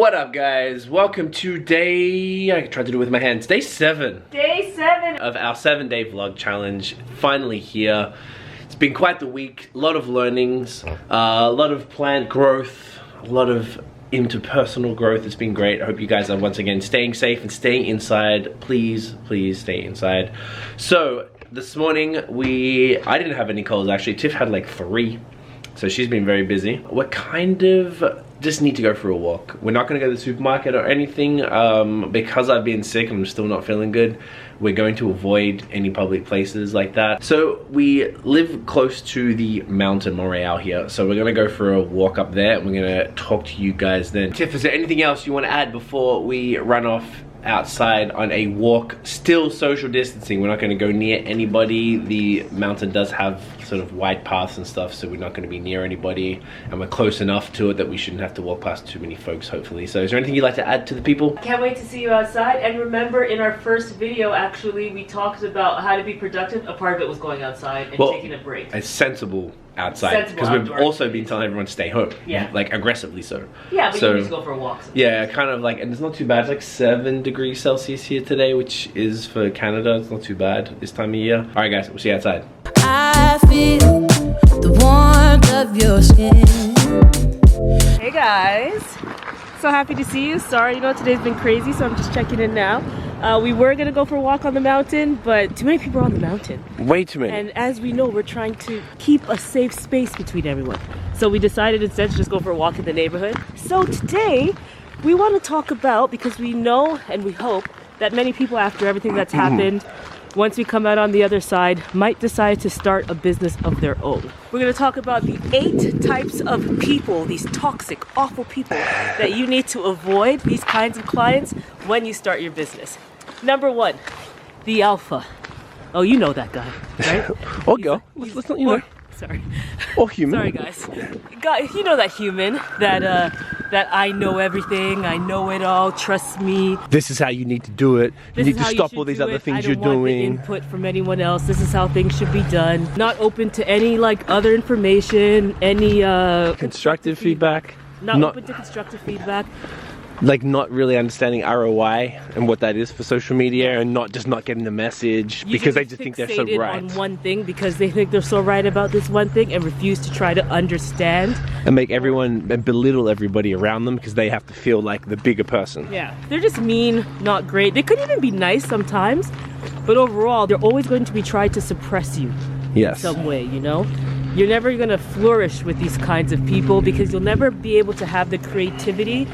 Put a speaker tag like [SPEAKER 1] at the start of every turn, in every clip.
[SPEAKER 1] What up, guys? Welcome to I tried to do it with my hands. Day 7.
[SPEAKER 2] Day 7
[SPEAKER 1] of our 7-day vlog challenge. Finally here. It's been quite the week. A lot of learnings, a lot of plant growth, a lot of interpersonal growth. It's been great. I hope you guys are once again staying safe and staying inside. Please, please stay inside. So this morning I didn't have any calls actually. Tiff had like 3. So she's been very busy. We're kind of just need to go for a walk. We're not gonna go to the supermarket or anything because I've been sick and I'm still not feeling good. We're going to avoid any public places like that. So we live close to the mountain Montreal here. So we're gonna go for a walk up there and we're gonna talk to you guys then. Tiff, is there anything else you wanna add before we run off outside on a walk? Still social distancing. We're not going to go near anybody. The mountain does have sort of wide paths and stuff, so we're not going to be near anybody, and we're close enough to it that we shouldn't have to walk past too many folks, hopefully. So is there anything you'd like to add to the people?
[SPEAKER 2] Can't wait to see you outside. And remember, in our first video actually we talked about how to be productive. A part of it was going outside and taking a break.
[SPEAKER 1] It's sensible outside, because we've also been telling everyone to stay home. Yeah, like aggressively so.
[SPEAKER 2] Yeah, but you need to go for a walk sometimes.
[SPEAKER 1] Yeah, kind of like, and it's not too bad. It's like 7 degrees Celsius here today, which is for Canada, it's not too bad this time of year. All right, guys, we'll see you outside.
[SPEAKER 3] I feel the warmth of your skin.
[SPEAKER 2] Hey guys, so happy to see you. Sorry, today's been crazy, so I'm just checking in now. We were gonna go for a walk on the mountain, but too many people are on the mountain.
[SPEAKER 1] Way too many.
[SPEAKER 2] And as we know, we're trying to keep a safe space between everyone. So we decided instead to just go for a walk in the neighborhood. So today, we want to talk about, because we know and we hope that many people, after everything that's happened, once we come out on the other side, might decide to start a business of their own. We're going to talk about the 8 types of people, these toxic, awful people that you need to avoid, these kinds of clients, when you start your business. Number 1, the alpha. Oh, you know that guy, right?
[SPEAKER 1] Or girl. Let's not,
[SPEAKER 2] Sorry.
[SPEAKER 1] Or human.
[SPEAKER 2] Sorry, guys. You know that human, that I know everything, I know it all, trust me.
[SPEAKER 1] This is how you need to do it. You need to stop all these other things you're doing. I don't want the input from anyone else. This is how things should be done. Not open to any other information, any constructive feedback.
[SPEAKER 2] Not open to constructive feedback.
[SPEAKER 1] Like not really understanding ROI and what that is for social media, and not getting the message because they just think they're so right
[SPEAKER 2] on one thing, because they think they're so right about this one thing, and refuse to try to understand
[SPEAKER 1] and make everyone and belittle everybody around them because they have to feel like the bigger person.
[SPEAKER 2] Yeah, they're just mean, not great. They could even be nice sometimes, but overall they're always going to be trying to suppress you in some way. You're never going to flourish with these kinds of people, because you'll never be able to have the creativity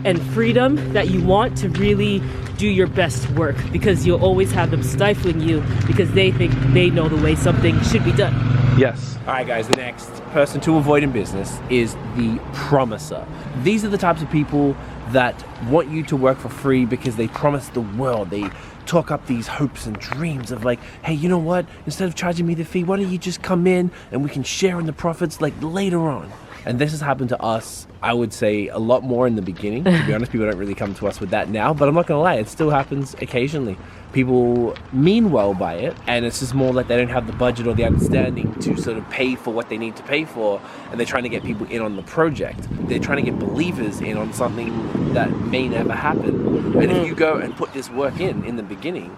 [SPEAKER 2] and freedom that you want to really do your best work, because you'll always have them stifling you because they think they know the way something should be done.
[SPEAKER 1] Yes. All right, guys, the next person to avoid in business is the promiser. These are the types of people that want you to work for free because they promise the world. They talk up these hopes and dreams of like, hey, you know what? Instead of charging me the fee, why don't you just come in and we can share in the profits like later on? And this has happened to us, I would say, a lot more in the beginning. To be honest, people don't really come to us with that now, but I'm not gonna lie, it still happens occasionally. People mean well by it, and it's just more like they don't have the budget or the understanding to sort of pay for what they need to pay for, and they're trying to get people in on the project. They're trying to get believers in on something that may never happen. And if you go and put this work in the beginning,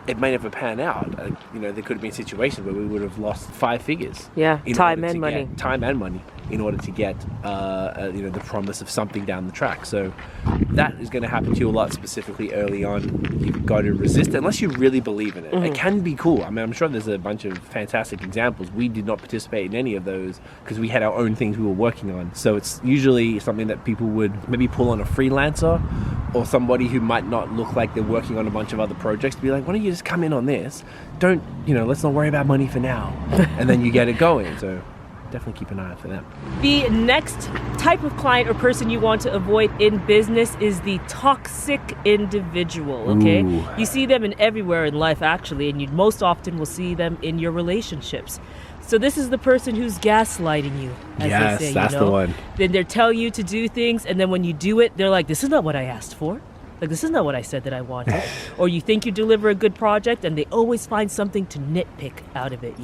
[SPEAKER 1] it may never pan out. There could have been a situation where we would have lost 5 figures.
[SPEAKER 2] Yeah, time and money.
[SPEAKER 1] Time and money in order to get, the promise of something down the track. So that is going to happen to you a lot, specifically early on. You've got to resist it unless you really believe in it. It can be cool. I mean, I'm sure there's a bunch of fantastic examples. We did not participate in any of those because we had our own things we were working on. So it's usually something that people would maybe pull on a freelancer or somebody who might not look like they're working on a bunch of other projects to be like, why don't you just come in on this? Don't, let's not worry about money for now. And then you get it going. So definitely keep an eye out for them.
[SPEAKER 2] The next type of client or person you want to avoid in business is the toxic individual, okay? Ooh. You see them everywhere in life, actually, and you most often will see them in your relationships. So this is the person who's gaslighting you, as they say,
[SPEAKER 1] that's the one.
[SPEAKER 2] Then they're telling you to do things, and then when you do it, they're like, this is not what I asked for. Like, this is not what I said that I wanted. Or you think you deliver a good project, and they always find something to nitpick out of it,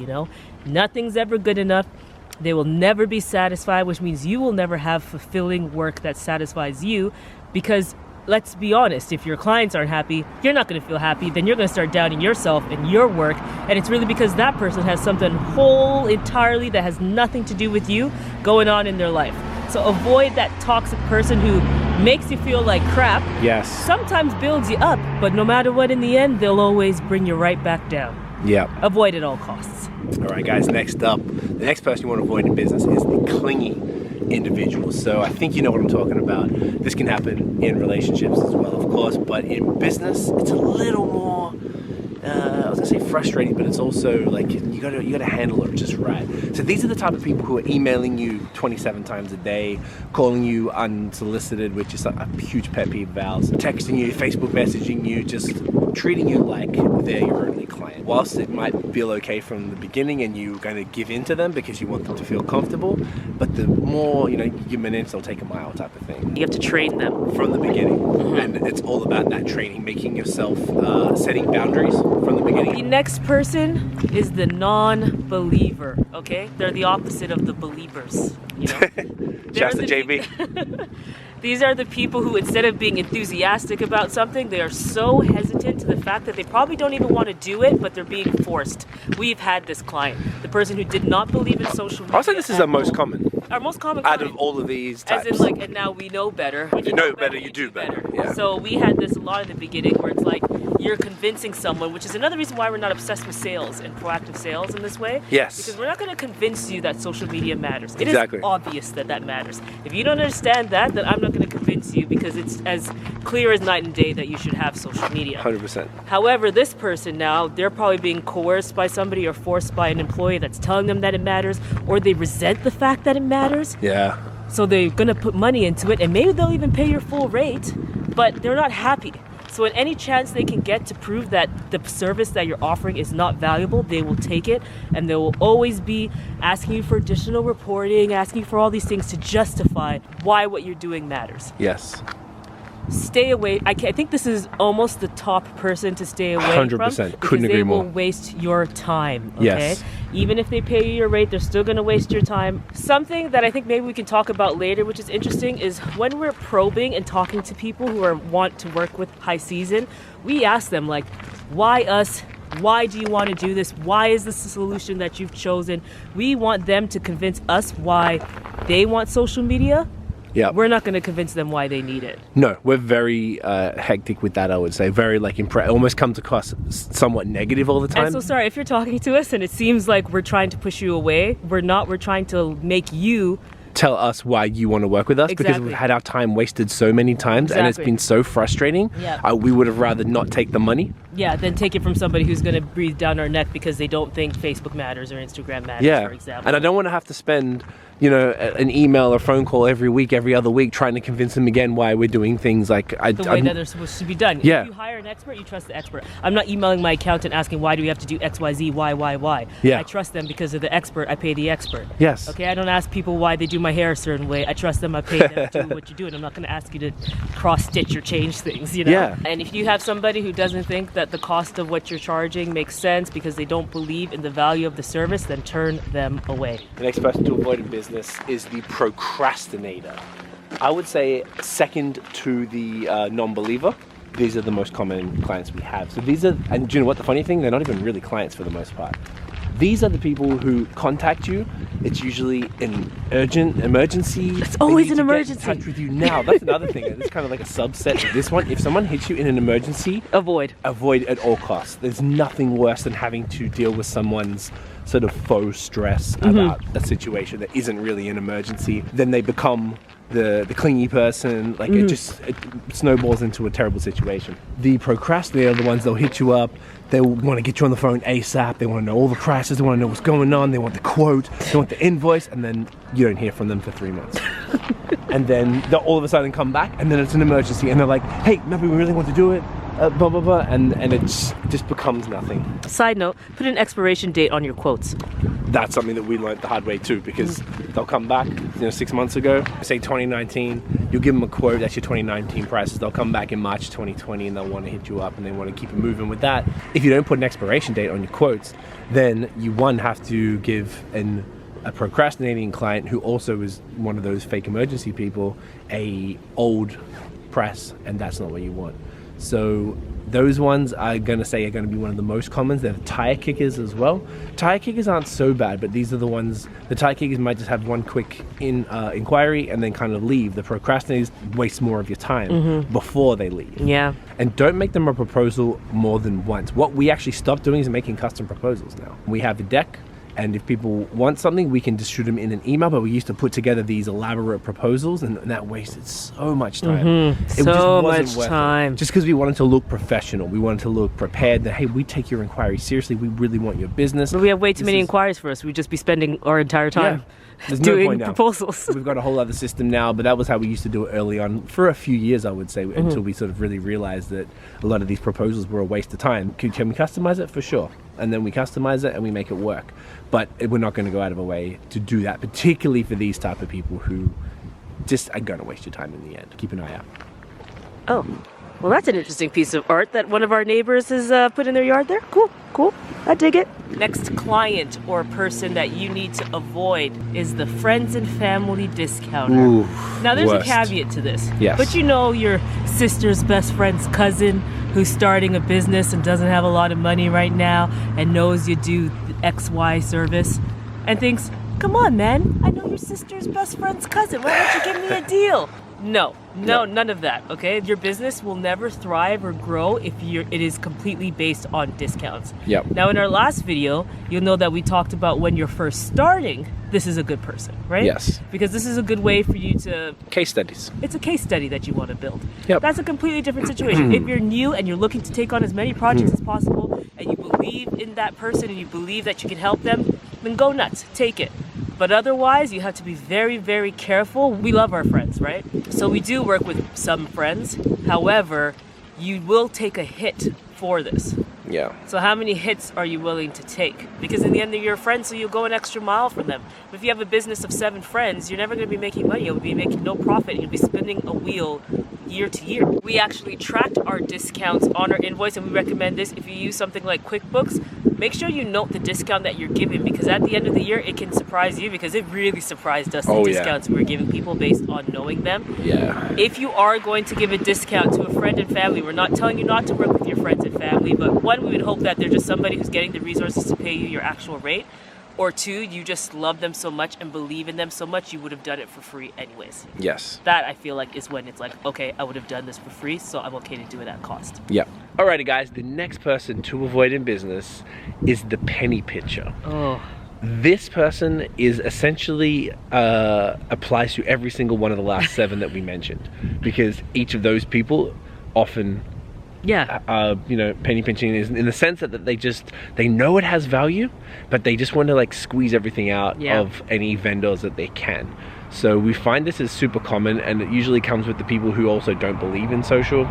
[SPEAKER 2] Nothing's ever good enough. They will never be satisfied, which means you will never have fulfilling work that satisfies you, because let's be honest, if your clients aren't happy, you're not going to feel happy, then you're going to start doubting yourself and your work, and it's really because that person has something whole entirely that has nothing to do with you going on in their life. So avoid that toxic person who makes you feel like crap.
[SPEAKER 1] Yes.
[SPEAKER 2] Sometimes builds you up, but no matter what, in the end, they'll always bring you right back down.
[SPEAKER 1] Yeah.
[SPEAKER 2] Avoid at all costs.
[SPEAKER 1] All right, guys, next up, the next person you want to avoid in business is the clingy individual. So I think you know what I'm talking about. This can happen in relationships as well, of course, but in business, it's a little more, I was gonna say frustrating, but it's also like you gotta handle it just right. So these are the type of people who are emailing you 27 times a day, calling you unsolicited, which is a huge pet peeve of ours, texting you, Facebook messaging you, just treating you like they're your only client. Whilst it might feel okay from the beginning and you're going to give in to them because you want them to feel comfortable, but the more you give them an inch, they'll take a mile type of thing.
[SPEAKER 2] You have to train them
[SPEAKER 1] From the beginning. And it's all about that training, making yourself, setting boundaries from the beginning.
[SPEAKER 2] The next person is the non-believer, okay? They're the opposite of the believers, you know?
[SPEAKER 1] Shouts to JB.
[SPEAKER 2] These are the people who, instead of being enthusiastic about something, they are so hesitant to the fact that they probably don't even want to do it, but they're being forced. We've had this client, the person who did not believe in social media.
[SPEAKER 1] I'll say this is our most common.
[SPEAKER 2] Our most common
[SPEAKER 1] Out
[SPEAKER 2] client.
[SPEAKER 1] of all of these types.
[SPEAKER 2] As in, like, and now we know better. When
[SPEAKER 1] you know better, you do better. Yeah.
[SPEAKER 2] So we had this a lot in the beginning where it's like, you're convincing someone, which is another reason why we're not obsessed with sales and proactive sales in this way.
[SPEAKER 1] Yes.
[SPEAKER 2] Because we're not going to convince you that social media matters. It
[SPEAKER 1] Exactly.
[SPEAKER 2] is obvious that that matters. If you don't understand that, then I'm not going to convince you, because it's as clear as night and day that you should have social media.
[SPEAKER 1] 100%.
[SPEAKER 2] However, this person now, they're probably being coerced by somebody or forced by an employee that's telling them that it matters, or they resent the fact that it matters.
[SPEAKER 1] Yeah.
[SPEAKER 2] So they're gonna put money into it, and maybe they'll even pay your full rate, but they're not happy. So at any chance they can get to prove that the service that you're offering is not valuable, they will take it, and they will always be asking you for additional reporting, asking you for all these things to justify why what you're doing matters.
[SPEAKER 1] Yes.
[SPEAKER 2] Stay away. I think this is almost the top person to stay away
[SPEAKER 1] 100%.
[SPEAKER 2] from.
[SPEAKER 1] Couldn't agree more.
[SPEAKER 2] They will waste your time. Okay?
[SPEAKER 1] Yes.
[SPEAKER 2] Even if they pay you your rate, they're still going to waste your time. Something that I think maybe we can talk about later, which is interesting, is when we're probing and talking to people who want to work with high season, we ask them, like, why us? Why do you want to do this? Why is this the solution that you've chosen? We want them to convince us why they want social media.
[SPEAKER 1] Yeah.
[SPEAKER 2] We're not going to convince them why they need it.
[SPEAKER 1] No, we're very hectic with that, I would say. Very, like, almost comes across somewhat negative all the time.
[SPEAKER 2] I'm so sorry if you're talking to us and it seems like we're trying to push you away. We're not. We're trying to make you
[SPEAKER 1] tell us why you want to work with us, because
[SPEAKER 2] Exactly.
[SPEAKER 1] we've had our time wasted so many times and it's
[SPEAKER 2] Exactly.
[SPEAKER 1] been so frustrating.
[SPEAKER 2] Yeah.
[SPEAKER 1] We would have rather not take the money.
[SPEAKER 2] Yeah, then take it from somebody who's going to breathe down our neck because they don't think Facebook matters or Instagram matters,
[SPEAKER 1] Yeah.
[SPEAKER 2] for example.
[SPEAKER 1] And I don't want to have to spend, an email or phone call every week, every other week, trying to convince them again why we're doing things like
[SPEAKER 2] the way that they're supposed to be done.
[SPEAKER 1] Yeah.
[SPEAKER 2] If you hire an expert, you trust the expert. I'm not emailing my accountant asking why do we have to do X, Y, Z, why.
[SPEAKER 1] Yeah.
[SPEAKER 2] I trust them because of the expert. I pay the expert.
[SPEAKER 1] Yes.
[SPEAKER 2] Okay, I don't ask people why they do my hair a certain way. I trust them. I pay them to do what you do, and I'm not going to ask you to cross-stitch or change things,
[SPEAKER 1] Yeah.
[SPEAKER 2] And if you have somebody who doesn't think that the cost of what you're charging makes sense because they don't believe in the value of the service, then turn them away.
[SPEAKER 1] The next person to avoid in business is the procrastinator. I would say second to the non-believer. These are the most common clients we have. So these are, and do you know what the funny thing? They're not even really clients for the most part. These are the people who contact you. It's usually an urgent emergency.
[SPEAKER 2] It's always
[SPEAKER 1] They need
[SPEAKER 2] an
[SPEAKER 1] to
[SPEAKER 2] emergency.
[SPEAKER 1] Get in touch with you now. That's another thing. It's kind of like a subset of this one. If someone hits you in an emergency,
[SPEAKER 2] Avoid.
[SPEAKER 1] avoid at all costs. There's nothing worse than having to deal with someone's sort of faux stress about a situation that isn't really an emergency. Then they become the clingy person. Like it snowballs into a terrible situation. The procrastinator are the ones, they'll hit you up. They want to get you on the phone ASAP. They want to know all the prices. They want to know what's going on. They want the quote. They want the invoice. And then you don't hear from them for 3 months. And then they'll all of a sudden come back. And then it's an emergency. And they're like, hey, remember we really want to do it. Blah, blah, blah. And it just becomes nothing.
[SPEAKER 2] Side note, put an expiration date on your quotes.
[SPEAKER 1] That's something that we learned the hard way too, because they'll come back, 6 months ago, say 2019, you'll give them a quote, that's your 2019 prices. They'll come back in March 2020 and they'll want to hit you up and they want to keep it moving with that. If you don't put an expiration date on your quotes, then you have to give an a procrastinating client who also is one of those fake emergency people, a old press, and that's not what you want. So those ones I'm going to say are going to be one of the most common. They're the tire kickers as well. Tire kickers aren't so bad, but these are the ones, the tire kickers might just have one quick inquiry and then kind of leave. The procrastinators waste more of your time before they leave.
[SPEAKER 2] Yeah.
[SPEAKER 1] And don't make them a proposal more than once. What we actually stopped doing is making custom proposals now. We have a deck, and if people want something, we can distribute them in an email, but we used to put together these elaborate proposals, and that wasted so much time. It
[SPEAKER 2] So
[SPEAKER 1] just wasn't
[SPEAKER 2] much
[SPEAKER 1] worth it.
[SPEAKER 2] time.
[SPEAKER 1] Just because we wanted to look professional. We wanted to look prepared that, hey, we take your inquiry seriously. We really want your business.
[SPEAKER 2] But we have way too many inquiries for us. We'd just be spending our entire time
[SPEAKER 1] There's no
[SPEAKER 2] doing
[SPEAKER 1] point now.
[SPEAKER 2] proposals.
[SPEAKER 1] We've got a whole other system now, but that was how we used to do it early on for a few years, I would say, until we sort of really realized that a lot of these proposals were a waste of time. Can we customize it? For sure. And then we customize it and we make it work. But we're not going to go out of our way to do that, particularly for these type of people who just are going to waste your time in the end. Keep an eye out.
[SPEAKER 2] Oh, well, that's an interesting piece of art that one of our neighbors has put in their yard there. Cool, cool. I dig it. Next client or person that you need to avoid is the friends and family discounter.
[SPEAKER 1] Ooh,
[SPEAKER 2] now, there's
[SPEAKER 1] worst.
[SPEAKER 2] a caveat to this.
[SPEAKER 1] Yes.
[SPEAKER 2] But you know your sister's best friend's cousin who's starting a business and doesn't have a lot of money right now and knows you do XY service and thinks, come on, man, I know your sister's best friend's cousin. Why don't you give me a deal? No, none of that, okay? Your business will never thrive or grow if it is completely based on discounts.
[SPEAKER 1] Yep.
[SPEAKER 2] Now, in our last video, you'll know that we talked about when you're first starting, this is a good person, right?
[SPEAKER 1] Yes.
[SPEAKER 2] Because this is a good way for you to...
[SPEAKER 1] Case studies.
[SPEAKER 2] It's a case study that you want to build.
[SPEAKER 1] Yep.
[SPEAKER 2] That's a completely different situation. If you're new and you're looking to take on as many projects as possible and you believe in that person and you believe that you can help them, then go nuts, take it. But otherwise, you have to be very, very careful. We love our friends, right? So we do work with some friends. However, you will take a hit for this.
[SPEAKER 1] Yeah.
[SPEAKER 2] So how many hits are you willing to take? Because in the end, they're your friends, so you'll go an extra mile for them. But if you have a business of 7 friends, you're never going to be making money. You'll be making no profit. You'll be spinning a wheel year to year. We actually tracked our discounts on our invoice, and we recommend this. If you use something like QuickBooks, make sure you note the discount that you're giving, because at the end of the year, it can surprise you, because it really surprised us, the discounts we were giving people based on knowing them.
[SPEAKER 1] Yeah.
[SPEAKER 2] If you are going to give a discount to a friend and family, we're not telling you not to work with your friends and family, but one, we would hope that they're just somebody who's getting the resources to pay you your actual rate, or 2, you just love them so much and believe in them so much you would have done it for free anyways.
[SPEAKER 1] Yes.
[SPEAKER 2] That, I feel like, is when it's like, okay, I would have done this for free, so I'm okay to do it at cost.
[SPEAKER 1] Yep. Alrighty, guys, the next person to avoid in business is the penny pincher.
[SPEAKER 2] Oh.
[SPEAKER 1] This person is essentially applies to every single one of the last 7 that we mentioned, because each of those people often penny pinching is in the sense that they know it has value, but they just want to like squeeze everything out of any vendors that they can. So we find this is super common, and it usually comes with the people who also don't believe in social.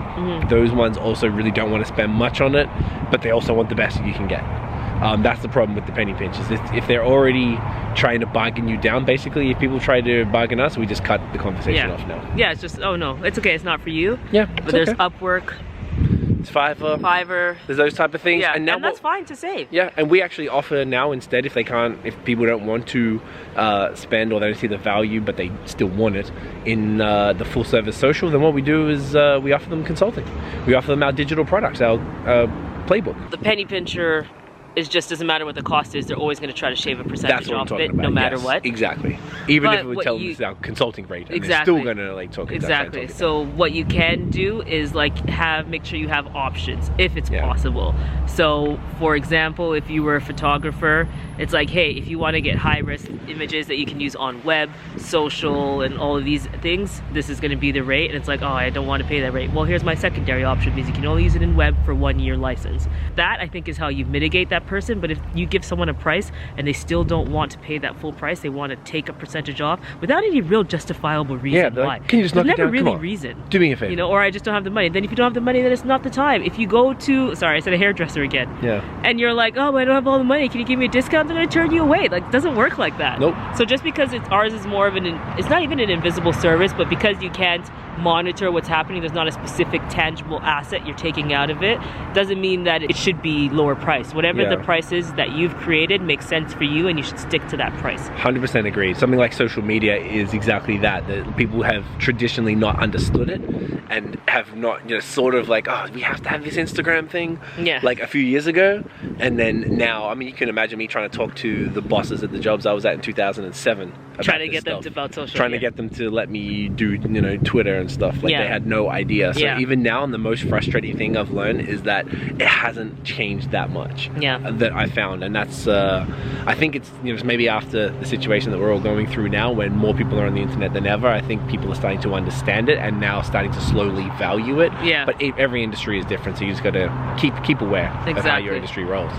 [SPEAKER 1] Those ones also really don't want to spend much on it, but they also want the best that you can get. That's the problem with the penny pinchers. If they're already trying to bargain you down, basically, if people try to bargain us, we just cut the conversation off now.
[SPEAKER 2] Yeah, it's just, oh no, it's okay, it's not for you.
[SPEAKER 1] Yeah,
[SPEAKER 2] but there's Upwork.
[SPEAKER 1] It's Fiverr. There's those type of things.
[SPEAKER 2] Yeah,
[SPEAKER 1] and
[SPEAKER 2] that's fine to save.
[SPEAKER 1] Yeah, and we actually offer now instead, if people don't want to spend, or they don't see the value, but they still want it in the full service social, then what we do is we offer them consulting. We offer them our digital products, our playbook.
[SPEAKER 2] The penny pincher is just, doesn't matter what the cost is, they're always going to try to shave a percentage off it, no matter what.
[SPEAKER 1] Exactly. Even
[SPEAKER 2] but
[SPEAKER 1] if we would tell them it's our consulting rate, and
[SPEAKER 2] exactly.
[SPEAKER 1] they're still going to like talk.
[SPEAKER 2] Exactly. So what you can do is like make sure you have options if it's possible. So for example, if you were a photographer, it's like, hey, if you want to get high risk images that you can use on web, social, and all of these things, this is going to be the rate. And it's like, oh, I don't want to pay that rate. Well, here's my secondary option, because you can only use it in web for 1 year license. That, I think, is how you mitigate that person. But if you give someone a price and they still don't want to pay that full price, they want to take a percentage off without any real justifiable reason why.
[SPEAKER 1] Like, can you just knock it down?
[SPEAKER 2] There's never
[SPEAKER 1] Come
[SPEAKER 2] really
[SPEAKER 1] on.
[SPEAKER 2] reason.
[SPEAKER 1] Do me a favor.
[SPEAKER 2] You know, or I just don't have the money. Then if you don't have the money, then it's not the time. If you go to, sorry, I said a hairdresser again.
[SPEAKER 1] Yeah.
[SPEAKER 2] And you're like, oh, but I don't have all the money. Can you give me a discount? They're going to turn you away. Like, it doesn't work like that.
[SPEAKER 1] Nope.
[SPEAKER 2] So just because ours is more of it's not even an invisible service, but because you can't monitor what's happening, there's not a specific tangible asset you're taking out of it, doesn't mean that it should be lower price. Whatever the price is that you've created makes sense for you, and you should stick to that price.
[SPEAKER 1] 100% agree. Something like social media is exactly that people have traditionally not understood it and have not, you know, sort of like, oh, we have to have this Instagram thing, like a few years ago, and then now, I mean, you can imagine me trying to talk to the bosses at the jobs I was at in 2007
[SPEAKER 2] trying to get them to about social
[SPEAKER 1] trying to get them to let me do, you know, Twitter and stuff. Like they had no idea. So even now, the most frustrating thing I've learned is that it hasn't changed that much that I found. And that's I think it's, you know, maybe after the situation that we're all going through now, when more people are on the internet than ever, I think people are starting to understand it and now starting to slowly value it. But every industry is different, so you just got to keep aware of how your industry rolls.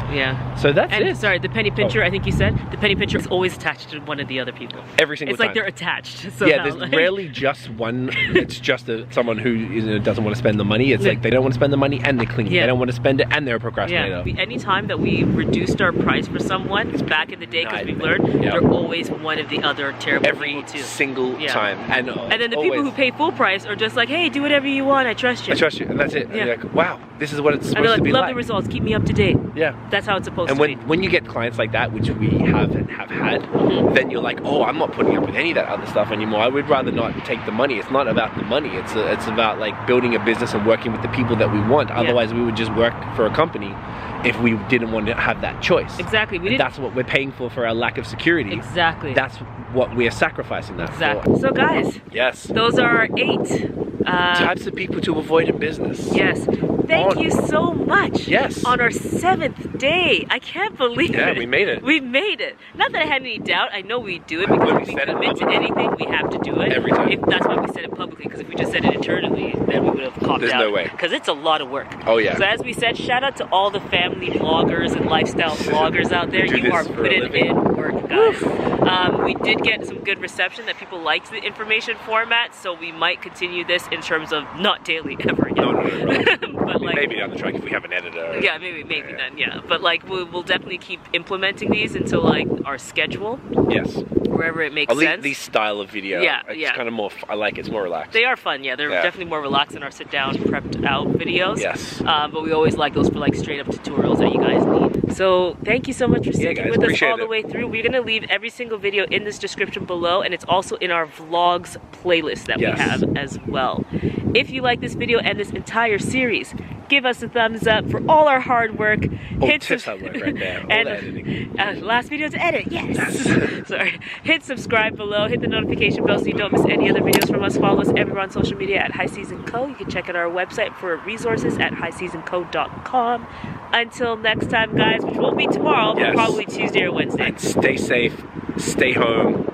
[SPEAKER 1] So that's it.
[SPEAKER 2] Sorry, the penny pincher, I think you said, the penny pincher is always attached to one of the other people.
[SPEAKER 1] Every single time.
[SPEAKER 2] It's like they're attached.
[SPEAKER 1] Yeah, there's rarely just one. It's just someone who, you know, doesn't want to spend the money. It's like they don't want to spend the money and they're clean. They don't want to spend it and they're a procrastinator.
[SPEAKER 2] Anytime that we reduced our price for someone, it's back in the day, because we've learned they're always one of the other terrible people too.
[SPEAKER 1] Every single time. And
[SPEAKER 2] then the people who pay full price are just like, hey, do whatever you want, I trust you.
[SPEAKER 1] I trust you, and that's it. And you're like, wow, this is what it's supposed to be
[SPEAKER 2] love
[SPEAKER 1] like.
[SPEAKER 2] the results, keep me up to date. That's how it's supposed to be.
[SPEAKER 1] And when you get clients like that, which we have had, then you're like, oh, I'm not putting up with any of that other stuff anymore. I would rather not take the money. It's not about the money. It's about like building a business and working with the people that we want. Otherwise, we would just work for a company if we didn't want to have that choice. That's what we're paying for our lack of security. That's what we are sacrificing that for.
[SPEAKER 2] So guys, those are our 8
[SPEAKER 1] types of people to avoid in business.
[SPEAKER 2] Thank you so much. On our 7th day. I can't believe it.
[SPEAKER 1] We made it.
[SPEAKER 2] We made it. Not that I had any doubt. I know we do it, because if we commit to anything, we have to do it.
[SPEAKER 1] Every time.
[SPEAKER 2] That's why we said it publicly, because if we just said it internally, then we would have copped out.
[SPEAKER 1] There's no way.
[SPEAKER 2] Because it's a lot of work.
[SPEAKER 1] Oh yeah.
[SPEAKER 2] So as we said, shout out to all the family vloggers and lifestyle vloggers out there. You are putting in work, guys. We did get some good reception that people liked the information format, so we might continue this in terms of not daily ever again.
[SPEAKER 1] No.
[SPEAKER 2] But like,
[SPEAKER 1] maybe down the track if we have an editor.
[SPEAKER 2] Yeah, maybe then. But like we'll definitely keep implementing these into like our schedule. Wherever it makes sense.
[SPEAKER 1] These style of video. It's kind of more. I like it. It's more relaxed.
[SPEAKER 2] They are fun. They're definitely more relaxed than our sit down, prepped out videos. But we always like those for like straight up tutorials that you guys need. So thank you so much for sticking with us all the way through. We're gonna leave every single video in this description below, and it's also in our vlogs playlist that we have as well. If you like this video and this entire series, give us a thumbs up for all our hard work.
[SPEAKER 1] Hit that work right there. All the editing.
[SPEAKER 2] Last video to edit. Sorry. Hit subscribe below. Hit the notification bell so you don't miss any other videos from us. Follow us everywhere on social media at High Season Co. You can check out our website for resources at highseasonco.com. Until next time, guys, which won't be tomorrow, but probably Tuesday or Wednesday.
[SPEAKER 1] And stay safe. Stay home.